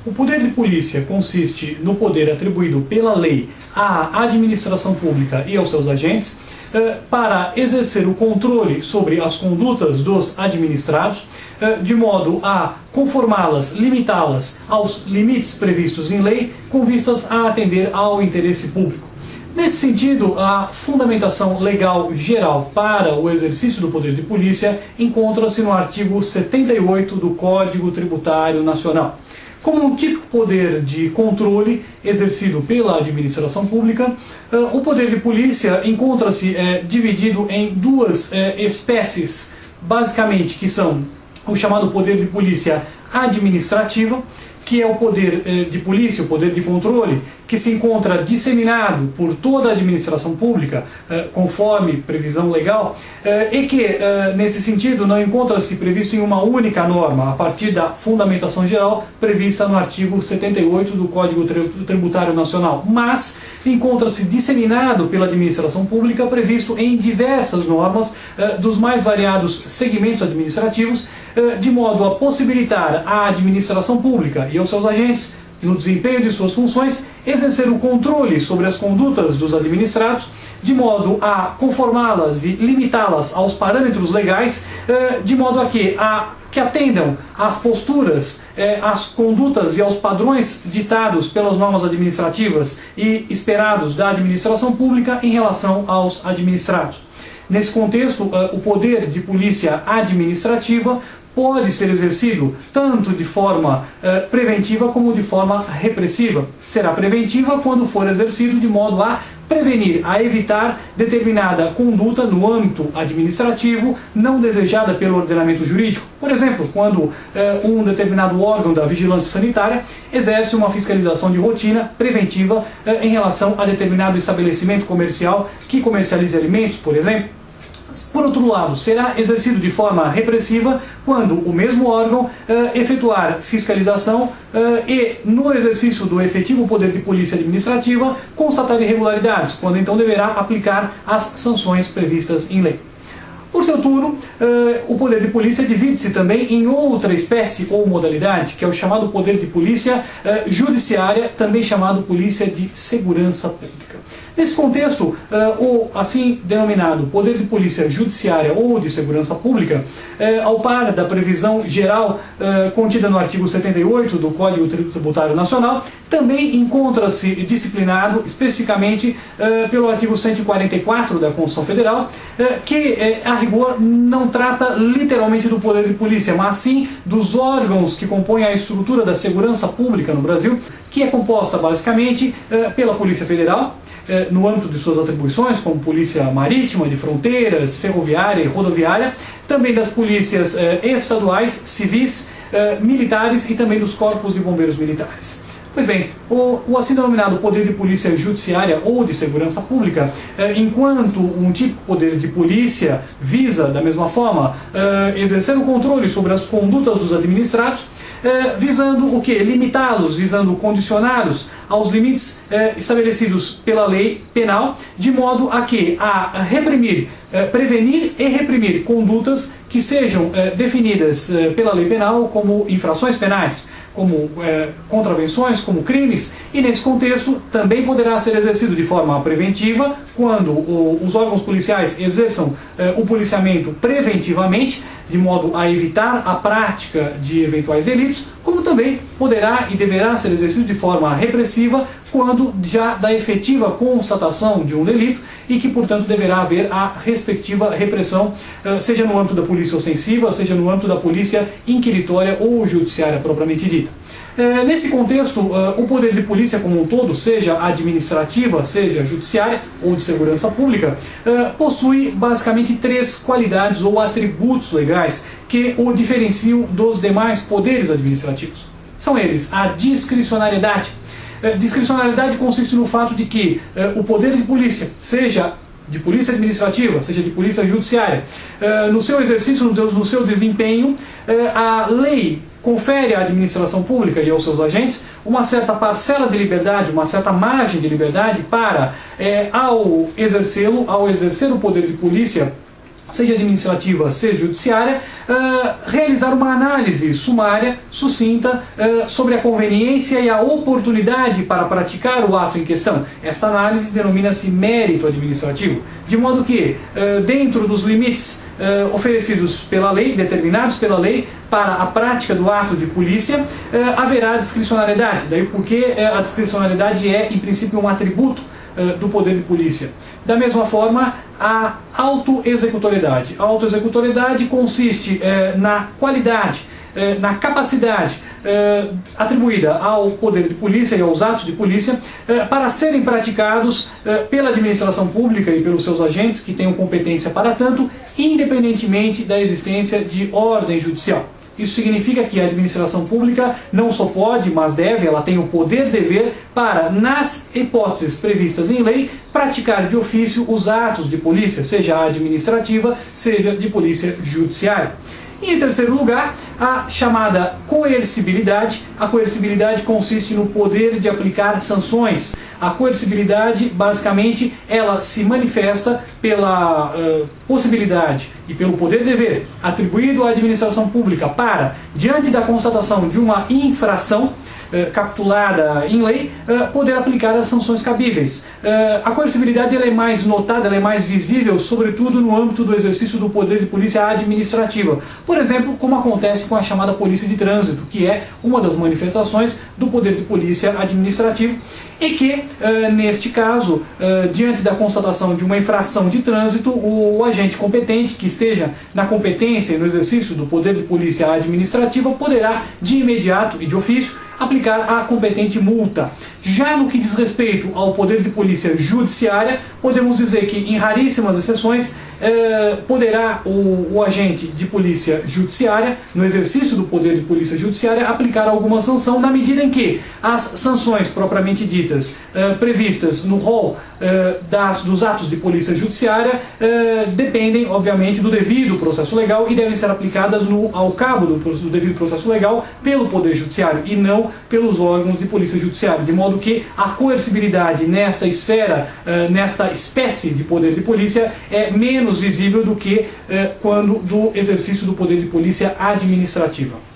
O poder de polícia consiste no poder atribuído pela lei à administração pública e aos seus agentes para exercer o controle sobre as condutas dos administrados, de modo a conformá-las, limitá-las aos limites previstos em lei, com vistas a atender ao interesse público. Nesse sentido, a fundamentação legal geral para o exercício do poder de polícia encontra-se no artigo 78 do Código Tributário Nacional. Como um típico poder de controle exercido pela administração pública, o poder de polícia encontra-se dividido em duas espécies, basicamente, que são o chamado poder de polícia administrativa, que é o poder de polícia, o poder de controle, que se encontra disseminado por toda a administração pública, conforme previsão legal, e que, nesse sentido, não encontra-se previsto em uma única norma, a partir da fundamentação geral prevista no artigo 78 do Código Tributário Nacional, mas encontra-se disseminado pela administração pública, previsto em diversas normas dos mais variados segmentos administrativos, de modo a possibilitar à administração pública e aos seus agentes, no desempenho de suas funções, exercer o controle sobre as condutas dos administrados, de modo a conformá-las e limitá-las aos parâmetros legais, de modo a que atendam às posturas, às condutas e aos padrões ditados pelas normas administrativas e esperados da administração pública em relação aos administrados. Nesse contexto, o poder de polícia administrativa pode ser exercido tanto de forma preventiva como de forma repressiva. Será preventiva quando for exercido de modo a prevenir, a evitar determinada conduta no âmbito administrativo não desejada pelo ordenamento jurídico. Por exemplo, quando um determinado órgão da vigilância sanitária exerce uma fiscalização de rotina preventiva em relação a determinado estabelecimento comercial que comercialize alimentos, por exemplo. Por outro lado, será exercido de forma repressiva quando o mesmo órgão efetuar fiscalização e, no exercício do efetivo poder de polícia administrativa, constatar irregularidades, quando então deverá aplicar as sanções previstas em lei. Por seu turno, o poder de polícia divide-se também em outra espécie ou modalidade, que é o chamado poder de polícia judiciária, também chamado polícia de segurança pública. Nesse contexto, o assim denominado poder de polícia judiciária ou de segurança pública, ao par da previsão geral contida no artigo 78 do Código Tributário Nacional, também encontra-se disciplinado especificamente pelo artigo 144 da Constituição Federal, que, a rigor, não trata literalmente do poder de polícia, mas sim dos órgãos que compõem a estrutura da segurança pública no Brasil, que é composta basicamente pela Polícia Federal, no âmbito de suas atribuições, como polícia marítima, de fronteiras, ferroviária e rodoviária, também das polícias estaduais, civis, militares e também dos corpos de bombeiros militares. Pois bem, o assim denominado poder de polícia judiciária ou de segurança pública, enquanto um típico poder de polícia visa, da mesma forma, exercer o controle sobre as condutas dos administrados, visando o que? Limitá-los, visando condicioná-los aos limites estabelecidos pela lei penal, de modo a reprimir, prevenir e reprimir condutas que sejam definidas pela lei penal como infrações penais, como contravenções, como crimes, e nesse contexto também poderá ser exercido de forma preventiva, quando os órgãos policiais exerçam o policiamento preventivamente, de modo a evitar a prática de eventuais delitos, como também poderá e deverá ser exercido de forma repressiva, quando já da efetiva constatação de um delito e que, portanto, deverá haver a respectiva repressão, seja no âmbito da polícia ostensiva, seja no âmbito da polícia inquiritória ou judiciária propriamente dita. Nesse contexto, o poder de polícia como um todo, seja administrativa, seja judiciária ou de segurança pública, possui basicamente três qualidades ou atributos legais que o diferenciam dos demais poderes administrativos. São eles a discricionariedade. Discricionariedade consiste no fato de que o poder de polícia, seja de polícia administrativa, seja de polícia judiciária, no seu exercício, no seu desempenho, a lei confere à administração pública e aos seus agentes uma certa parcela de liberdade, uma certa margem de liberdade para, ao exercer o poder de polícia, seja administrativa, seja judiciária, realizar uma análise sumária, sucinta, sobre a conveniência e a oportunidade para praticar o ato em questão. Esta análise denomina-se mérito administrativo, de modo que, dentro dos limites oferecidos pela lei, determinados pela lei, para a prática do ato de polícia, haverá discricionariedade. Daí porque a discricionariedade é, em princípio, um atributo do poder de polícia. Da mesma forma, a autoexecutoriedade. A autoexecutoriedade consiste na qualidade, na capacidade atribuída ao poder de polícia e aos atos de polícia para serem praticados pela administração pública e pelos seus agentes que tenham competência para tanto, independentemente da existência de ordem judicial. Isso significa que a administração pública não só pode, mas deve, ela tem o poder-dever para, nas hipóteses previstas em lei, praticar de ofício os atos de polícia, seja administrativa, seja de polícia judiciária. E, em terceiro lugar, a chamada coercibilidade. A coercibilidade consiste no poder de aplicar sanções. A coercibilidade, basicamente, ela se manifesta pela possibilidade e pelo poder-dever atribuído à administração pública para, diante da constatação de uma infração capitulada em lei, poder aplicar as sanções cabíveis. A coercibilidade ela é mais notada, ela é mais visível, sobretudo no âmbito do exercício do poder de polícia administrativa. Por exemplo, como acontece com a chamada polícia de trânsito, que é uma das manifestações do poder de polícia administrativo, e que, neste caso, diante da constatação de uma infração de trânsito, o agente competente que esteja na competência e no exercício do poder de polícia administrativa poderá, de imediato e de ofício, aplicar a competente multa. Já no que diz respeito ao poder de polícia judiciária, podemos dizer que, em raríssimas exceções, poderá o agente de polícia judiciária, no exercício do poder de polícia judiciária, aplicar alguma sanção na medida em que as sanções propriamente ditas previstas no rol dos atos de polícia judiciária dependem, obviamente, do devido processo legal e devem ser aplicadas ao cabo do devido processo legal pelo Poder Judiciário e não pelos órgãos de polícia judiciária, de modo que a coercibilidade nesta esfera, nesta espécie de poder de polícia é menos visível do que quando do exercício do poder de polícia administrativa.